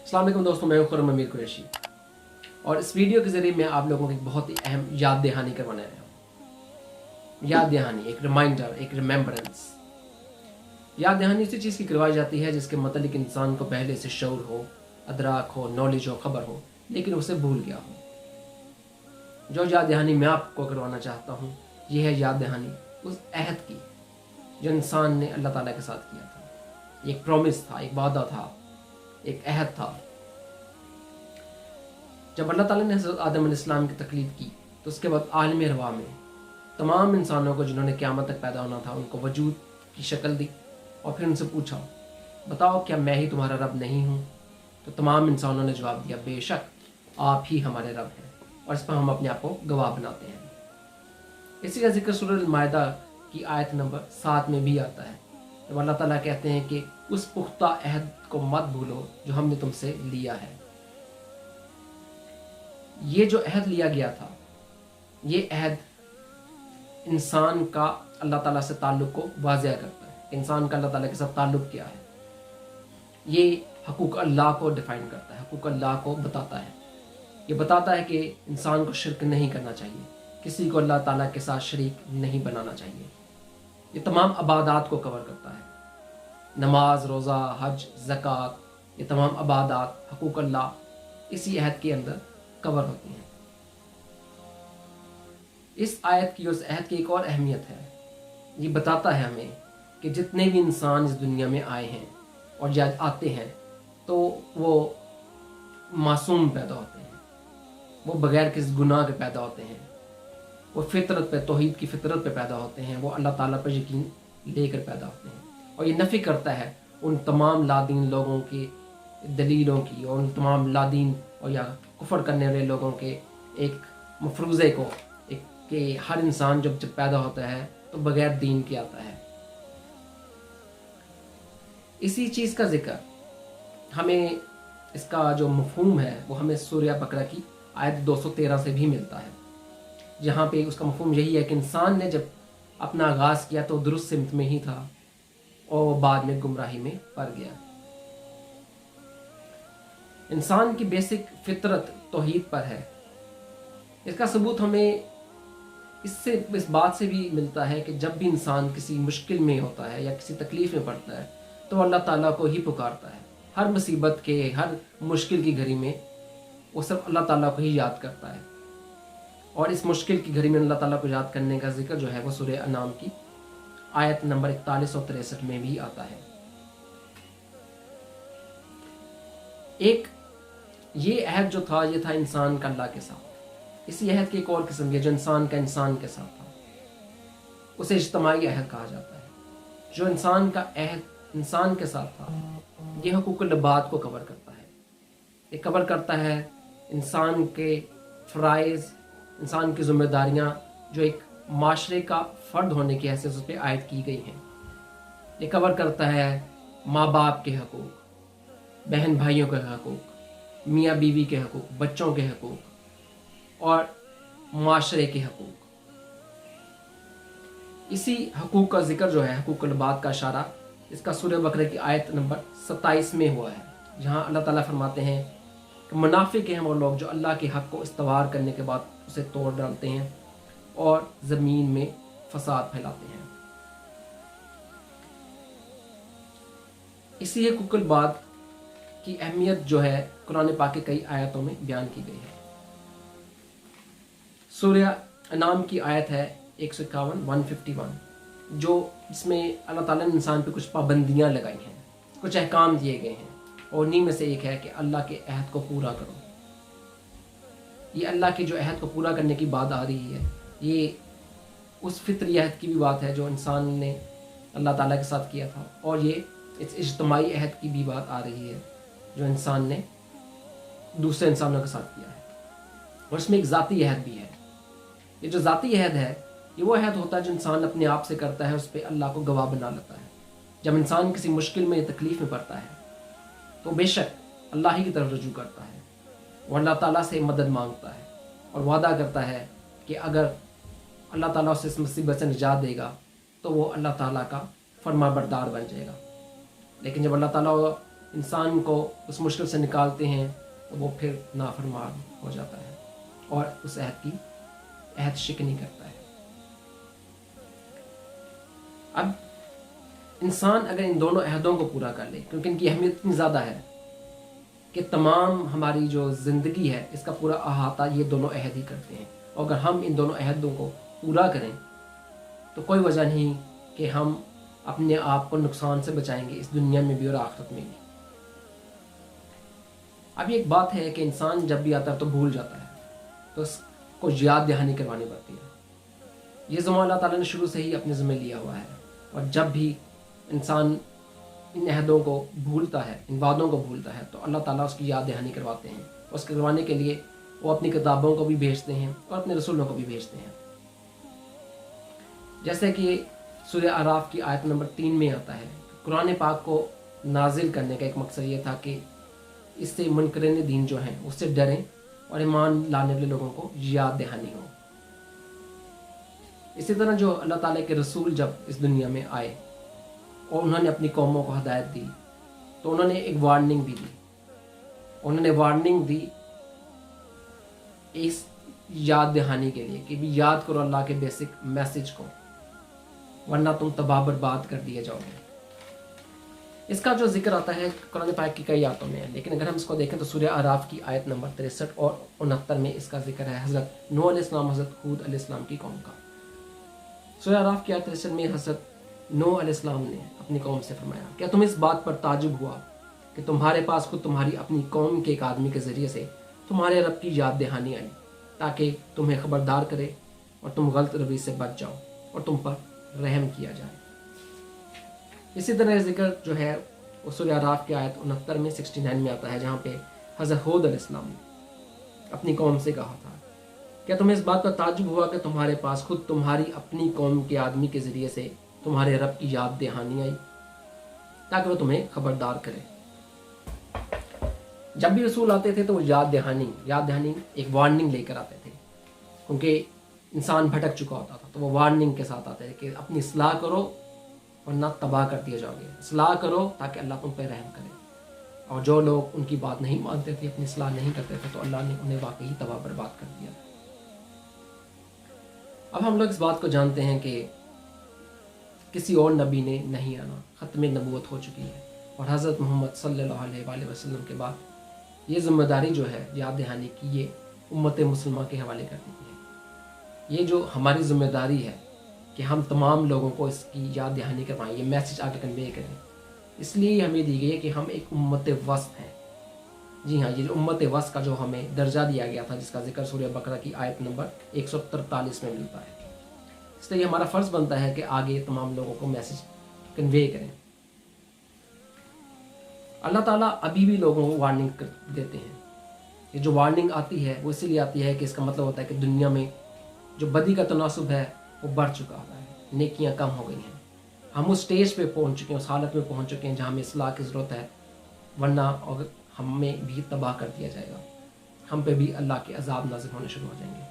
अस्सलाम वालेकुम दोस्तों, मैं हूं खुर्रम अमीर कुरैशी और इस वीडियो के ज़रिए मैं आप लोगों को एक बहुत ही अहम याद दहानी करवाने आया हूँ। याद दहानी, एक रिमाइंडर, एक रिमेम्बरेंस। याद दहानी उसी चीज़ की करवाई जाती है जिसके मतलब इंसान को पहले से शऊर हो, अदराक हो, नॉलेज हो, खबर हो, लेकिन उसे भूल गया हो। जो याद दहानी मैं आपको करवाना चाहता हूँ, यह है याद दहानी उस अहद की जो इंसान ने अल्लाह ताला के साथ किया था। एक प्रॉमिस था, एक वादा था, एक अहद था। जब अल्लाह ताला ने हज़रत आदम अलैहिस्सलाम की तकलीफ की तो उसके बाद आलम रवा में तमाम इंसानों को जिन्होंने क़यामत तक पैदा होना था उनको वजूद की शक्ल दी और फिर उनसे पूछा, बताओ क्या मैं ही तुम्हारा रब नहीं हूँ? तो तमाम इंसानों ने जवाब दिया, बेशक आप ही हमारे रब हैं, और इस पर हम अपने आप को गवाह बनाते हैं। इसी का जिक्र सूरह अल-माइदा की आयत नंबर 7 में भी आता है, जब अल्लाह ताला कहते हैं कि उस पुख्ता अहद को मत भूलो जो हमने तुमसे लिया है। ये जो अहद लिया गया था, ये अहद इंसान का अल्लाह ताला से ताल्लुक़ को वाज़ेह करता है। इंसान का अल्लाह ताला के साथ ताल्लुक़ क्या है, ये हकूक़ अल्लाह को डिफ़ाइन करता है, हकूक़ अल्लाह को बताता है। ये बताता है कि इंसान को शिरक नहीं करना चाहिए, किसी को अल्लाह ताला के साथ शरीक नहीं बनाना चाहिए। ये तमाम अबादात को कवर करता है, नमाज, रोज़ा, हज, ज़कात, ये तमाम अबादात हकूक़ अल्लाह इसी अहद के अंदर कवर होती हैं। इस आयत की और इस अहद की एक और अहमियत है। ये बताता है हमें कि जितने भी इंसान इस दुनिया में आए हैं और जब आते हैं तो वो मासूम पैदा होते हैं, वो बग़ैर किसी गुनाह के पैदा होते हैं, वो फितरत पे, तौहीद की फितरत पे पैदा होते हैं, वो अल्लाह ताला पर यकीन लेकर पैदा होते हैं। और ये नफ़ी करता है उन तमाम लादीन लोगों की दलीलों की और उन तमाम लादीन और या कुफर करने वाले लोगों के एक मफरूज़े को, एक कि हर इंसान जब पैदा होता है तो बग़ैर दीन के आता है। इसी चीज़ का जिक्र हमें, इसका जो मफ़हूम है वो हमें सूरह बकरा की आयत 213 से भी मिलता है, जहाँ पे उसका मफ़हूम यही है कि इंसान ने जब अपना आगाज़ किया तो दुरुस्त सिमत में ही था और बाद में गुमराही में पड़ गया। इंसान की बेसिक फितरत तौहीद पर है। इसका सबूत हमें इस बात से भी मिलता है कि जब भी इंसान किसी मुश्किल में होता है या किसी तकलीफ़ में पड़ता है तो अल्लाह ताला को ही पुकारता है। हर मुसीबत के, हर मुश्किल की घड़ी में वो सब अल्लाह ताला को ही याद करता है। और इस मुश्किल की घड़ी में अल्लाह ताला को याद करने का जिक्र जो है वो सूरह अनाम की आयत नंबर 41 और 63 में भी आता है। एक ये अहद जो था, ये था इंसान का अल्लाह के साथ। इसी अहद की एक और किस्म है जो इंसान का इंसान के साथ था, उसे इज्तिमाई अहद कहा जाता है। जो इंसान का अहद इंसान के साथ था, ये हुकूकुल इबाद को कवर करता है। ये कवर करता है इंसान के फ़राइज़, इंसान की ज़िम्मेदारियाँ जो एक माशरे का फ़र्द होने की हैसियत उस पर आयद की गई हैं। ये कवर करता है माँ बाप के हकूक़, बहन भाइयों के हकूक़, मियाँ बीवी के हकूक़, बच्चों के हकूक़ और माशरे के हकूक़। इसी हकूक़ का जिक्र जो है, हकूक़ुल इबाद का इशारा, इसका सूरह बकरा की आयत नंबर 27 में हुआ है, जहाँ अल्लाह ताला फरमाते हैं कि मुनाफिक हैं वो लोग जो अल्लाह के हक़ को इस्तवार करने के बाद उसे तोड़ डालते हैं और ज़मीन में फसाद फैलाते हैं। इसी हकूक़ुल इबाद की अहमियत जो है कुरान पाक के कई आयतों में बयान की गई है। सूरह अनाम की आयत है 151, 151, जो जिसमें अल्लाह ताला ने इंसान पे कुछ पाबंदियां लगाई हैं, कुछ अहकाम दिए गए हैं, और उन्हीं में से एक है कि अल्लाह के अहद को पूरा करो। ये अल्लाह के जो अहद को पूरा करने की बात आ रही है, ये उस फितरी अहद की भी बात है जो इंसान ने अल्लाह ताला के साथ किया था, और ये इस इज्तिमाई अहद की भी बात आ रही है जो इंसान ने दूसरे इंसानों के साथ किया है। और इसमें एक ज़ाती अहद भी है। ये जो ज़ाती अहद है, ये वो अहद होता है जो इंसान अपने आप से करता है, उस पर अल्लाह को गवाह बना लेता है। जब इंसान किसी मुश्किल में या तकलीफ़ में पड़ता है तो बेशक अल्लाह ही की तरफ रुजू करता है, वो अल्लाह ताला से मदद मांगता है और वादा करता है कि अगर अल्लाह ताला उसे इस मुसीबत से निजात देगा तो वो अल्लाह ताला का फरमा बरदार बन जाएगा। लेकिन जब अल्लाह ताला इंसान को उस मुश्किल से निकालते हैं तो वो फिर नाफरमान हो जाता है और उस अहद शिकनी करता है। अब इंसान अगर इन दोनों अहदों को पूरा कर ले, क्योंकि इनकी अहमियत इतनी ज़्यादा है कि तमाम हमारी जो ज़िंदगी है इसका पूरा अहाता ये दोनों अहद ही करते हैं, और अगर हम इन दोनों अहदों को पूरा करें तो कोई वजह नहीं कि हम अपने आप को नुकसान से बचाएंगे इस दुनिया में भी और आखिरत में भी। अब एक बात है कि इंसान जब भी आता है तो भूल जाता है, तो उसको याद दहानी करवानी पड़ती है। ये ज़िम्मा अल्लाह ताला ने शुरू से ही अपने ज़िम्मे लिया हुआ है, और जब भी इंसान इन अहदों को भूलता है, इन वादों को भूलता है, तो अल्लाह ताला उसकी याद दहानी करवाते हैं। उसके करवाने के लिए वो अपनी किताबों को भी भेजते हैं और अपने रसूलों को भी भेजते हैं। जैसे कि सूरह आराफ की आयत नंबर 3 में आता है, कुरान पाक को नाजिल करने का एक मकसद ये था कि इससे मुनकरीन दीन जो हैं उससे डरें और ईमान लाने वाले लोगों को याद दहानी हो। इसी तरह जो अल्लाह ताला के रसूल जब इस दुनिया में आए और उन्होंने अपनी कौमों को हदायत दी, तो उन्होंने एक वार्निंग भी दी। उन्होंने वार्निंग दी इस याद दहानी के लिए कि भी याद करो अल्लाह के बेसिक मैसेज को, वरना तुम तबाह बर्बाद कर दिए जाओगे। इसका जो जिक्र आता है कुरान पाक की कई आयतों में है, लेकिन अगर हम इसको देखें तो सूरह आराफ की आयत नंबर 63 और 69 में इसका जिक्र है हज़रत नूह अलैहिस्सलाम, हज़रत हूद अलैहिस्सलाम की कौम का। सूरह आराफ की आयत 63 में हज़रत नूह अलैहिस्सलाम ने अपनी कौम से फरमाया, क्या तुम इस बात पर ताजुब हुआ कि तुम्हारे पास खुद तुम्हारी अपनी कौम के एक आदमी के ज़रिए से तुम्हारे रब की याद दहानी आई, ताकि तुम्हें खबरदार करे और तुम गलत रवैये से बच जाओ और तुम पर रहम किया जाए। इसी तरह जिक्र जो है वो सूरह आराफ की आयत 69 में 69 में आता है, जहाँ पे हज़रत हूद अलैहिस्सलाम ने अपनी कौम से कहा था, क्या तुम्हें इस बात पर ताजुब हुआ कि तुम्हारे पास खुद तुम्हारी अपनी कौम के आदमी के ज़रिए से तुम्हारे रब की याद दहानी आई, ताकि वो तुम्हें खबरदार करे। जब भी रसूल आते थे तो वो याद दहानी एक वार्निंग लेकर आते थे, क्योंकि इंसान भटक चुका होता था, तो वो वार्निंग के साथ आते थे कि अपनी इस्लाह करो वरना तबाह कर दिए जाओगे, इस्लाह करो ताकि अल्लाह तुम पर रहम करे। और जो लोग उनकी बात नहीं मानते थे, अपनी इस्लाह नहीं करते थे, तो अल्लाह ने उन्हें वाकई तबाह बर्बाद कर दिया। अब हम लोग इस बात को जानते हैं कि किसी और नबी ने नहीं आना, ख़त्म नबूवत हो चुकी है, और हज़रत मोहम्मद सल्लल्लाहु अलैहि वसल्लम के बाद ये ज़िम्मेदारी जो है याद दहानी की, ये उम्मत मुसलमान के हवाले कर दी है। ये जो हमारी ज़िम्मेदारी है कि हम तमाम लोगों को इसकी याद दहानी करवाएं, ये मैसेज आगे कन्वे करें, इसलिए हमें दी गई है कि हम एक उम्मत वस्त हैं। जी हाँ, ये जो उम्मत वस्त का जो हमें दर्जा दिया गया था, जिसका जिक्र सूरह बकरा की आयत नंबर 143 में मिलता है, इसलिए हमारा फ़र्ज़ बनता है कि आगे तमाम लोगों को मैसेज कन्वे करें। अल्लाह ताला अभी भी लोगों को वार्निंग देते हैं। ये जो वार्निंग आती है वो इसीलिए आती है कि इसका मतलब होता है कि दुनिया में जो बदी का तनासुब है वो बढ़ चुका है, नेकियां कम हो गई हैं, हम उस स्टेज पे पहुंच चुके हैं, उस हालत में पहुंच चुके हैं जहाँ हमें इस्लाह की ज़रूरत है, वरना और हमें भी तबाह कर दिया जाएगा, हम पे भी अल्लाह के अजाब नाज़िल होने शुरू हो जाएंगे।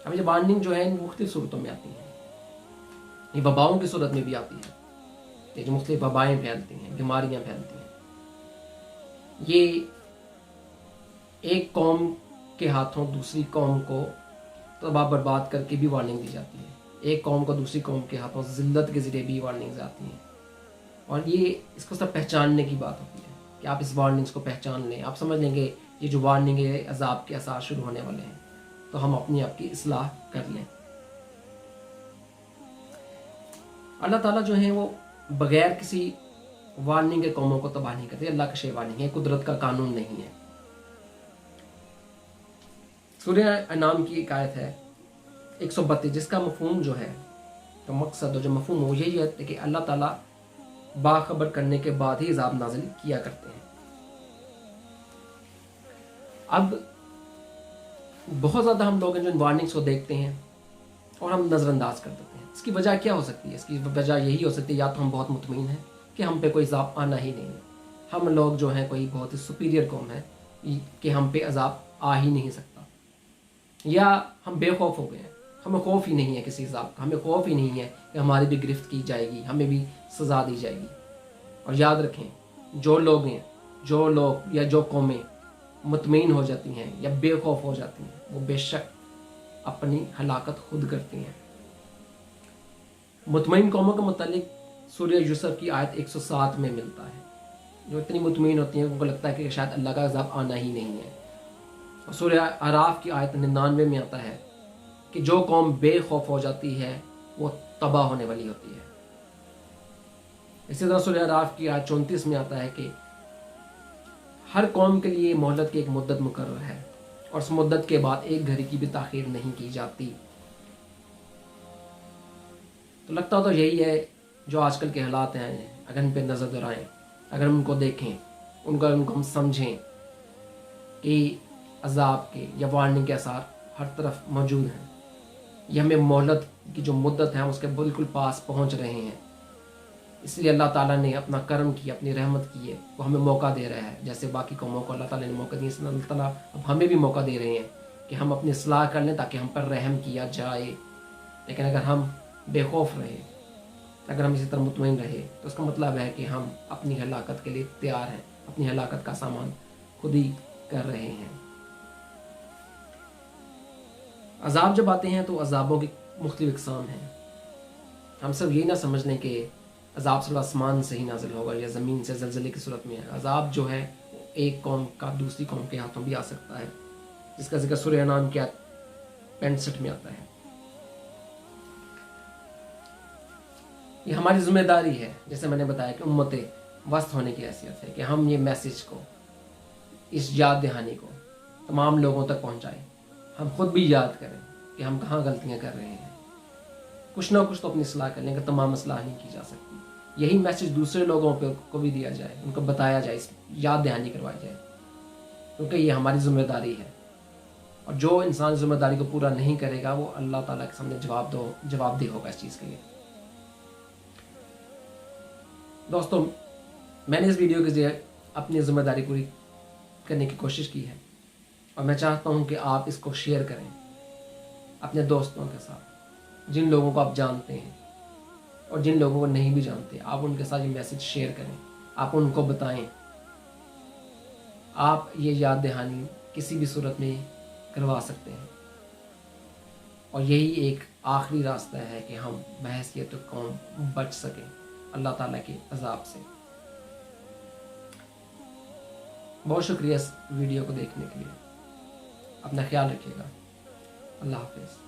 अब ये वार्निंग जो है इन मुख्तलिफ सूरतों में आती है, ये वबाओं की सूरत में भी आती है, ये जो मुख्तलिफ वबाएँ फैलती हैं, बीमारियाँ फैलती हैं, ये एक कौम के हाथों दूसरी कौम को तबाह बर्बाद करके भी वार्निंग दी जाती है, एक कौम को दूसरी कौम के हाथों ज़िल्लत के ज़रिए भी वार्निंग्स आती हैं। और ये इसको सब पहचानने की बात होती है कि आप इस वार्निंग्स को पहचान लें, आप समझ लेंगे ये जो वार्निंग है अजाब के आसार शुरू होने वाले हैं, तो हम अपनी आपकी इस्लाह कर लें। अल्लाह ताला जो है वो बगैर किसी वार्निंग के कौमों को तबाह नहीं करते, अल्लाह का शे वार्निंग है, कुदरत का कानून नहीं है। सूरह अनाम की एक आयत है 132, जिसका मफहूम जो है, तो मकसद जो मफहूम हो यही है कि अल्लाह ताला बाखबर करने के बाद ही अज़ाब नाज़िल किया करते हैं। अब बहुत ज़्यादा हम लोग जो वार्निंग्स को देखते हैं और हम नज़रअंदाज कर देते हैं। इसकी वजह क्या हो सकती है? इसकी वजह यही हो सकती है या तो हम बहुत मुतमईन हैं कि हम पे कोई अज़ाब आना ही नहीं है, हम लोग जो हैं कोई बहुत ही सुपीरियर कौम है कि हम पे अज़ाब आ ही नहीं सकता, या हम बेखौफ हो गए हैं, हमें खौफ ही नहीं है किसी अज़ाब का, हमें खौफ ही नहीं है कि हमारी भी गिरफ्त की जाएगी, हमें भी सज़ा दी जाएगी। और याद रखें जो लोग या जो कौमें मुतमईन हो जाती हैं या बेखौफ हो जाती हैं, वो बेशक अपनी हलाकत खुद करती हैं। मुतमईन कौमों के मुतालिक सूरह यूसुफ की आयत 107 में मिलता है। जो इतनी मुतमईन होती हैं उनको लगता है कि शायद अल्लाह का अज़ाब आना ही नहीं है। और सूरह आराफ की आयत 99 में आता है कि जो कौम बेखौफ हो जाती है वो तबाह होने वाली होती है। इसी तरह सूरह आराफ की आयत 34 में आता है कि हर कौम के लिए मोहलत की एक मुद्दत मुकर्रर है और उस मुद्दत के बाद एक घड़ी की भी ताख़ीर नहीं की जाती। तो लगता तो यही है जो आजकल के हालात हैं, अगर इन पर नज़र दौड़ाएं, अगर हम उनको देखें, उनको हम समझें कि अज़ाब के या वार्निंग के आसार हर तरफ मौजूद हैं। ये हमें मोहलत की जो मुद्दत है उसके बिल्कुल पास पहुंच रहे हैं। इसलिए अल्लाह ताला ने अपना करम किया, अपनी रहमत की है, वो हमें मौका दे रहा है। जैसे बाकी कौमों को अल्लाह ताला ने मौका दिया, इसलिए अल्लाह ताला अब हमें भी मौका दे रहे हैं कि हम अपनी इस्लाह कर लें ताकि हम पर रहम किया जाए। लेकिन अगर हम बेखौफ रहे, अगर हम इसी तरह मुतमईन रहे, तो उसका मतलब है कि हम अपनी हलाकत के लिए तैयार हैं, अपनी हलाकत का सामान खुद ही कर रहे हैं। अजाब जब आते हैं तो अजाबों की मुख्तलिफ इक़साम हैं। हम सब ये ना समझ लें कि अजाब सिर्फ आसमान से ही नाजिल होगा या ज़मीन से ज़लज़ले की सूरत में है। अजाब जो है एक कौम का दूसरी कौम के हाथों भी आ सकता है, जिसका जिक्र सूरह अनाम के 65 में आता है। ये हमारी जिम्मेदारी है, जैसे मैंने बताया कि उम्मत वस्त होने की हैसियत है कि हम ये मैसेज को, इस याद दहानी को तमाम लोगों तक पहुँचाएँ। हम खुद भी याद करें कि हम कहाँ गलतियाँ कर रहे हैं। कुछ ना कुछ तो अपनी इस्लाह कर लेंगे, तमाम इस्लाह नहीं की जा सकती। यही मैसेज दूसरे लोगों को भी दिया जाए, उनको बताया जाए, इस याद दहानी करवाई जाए, क्योंकि ये हमारी जिम्मेदारी है। और जो इंसान जिम्मेदारी को पूरा नहीं करेगा वो अल्लाह ताला के सामने जवाबदेह होगा इस चीज़ के लिए। दोस्तों, मैंने इस वीडियो के जरिए अपनी जिम्मेदारी पूरी करने की कोशिश की है और मैं चाहता हूँ कि आप इसको शेयर करें अपने दोस्तों के साथ, जिन लोगों को आप जानते हैं और जिन लोगों को नहीं भी जानते, आप उनके साथ ये मैसेज शेयर करें, आप उनको बताएं। आप ये याद दहानी किसी भी सूरत में करवा सकते हैं और यही एक आखिरी रास्ता है कि हम बहैसियत कौम बच सकें अल्लाह ताला के अज़ाब से। बहुत शुक्रिया इस वीडियो को देखने के लिए। अपना ख्याल रखिएगा। अल्लाह हाफ़िज़।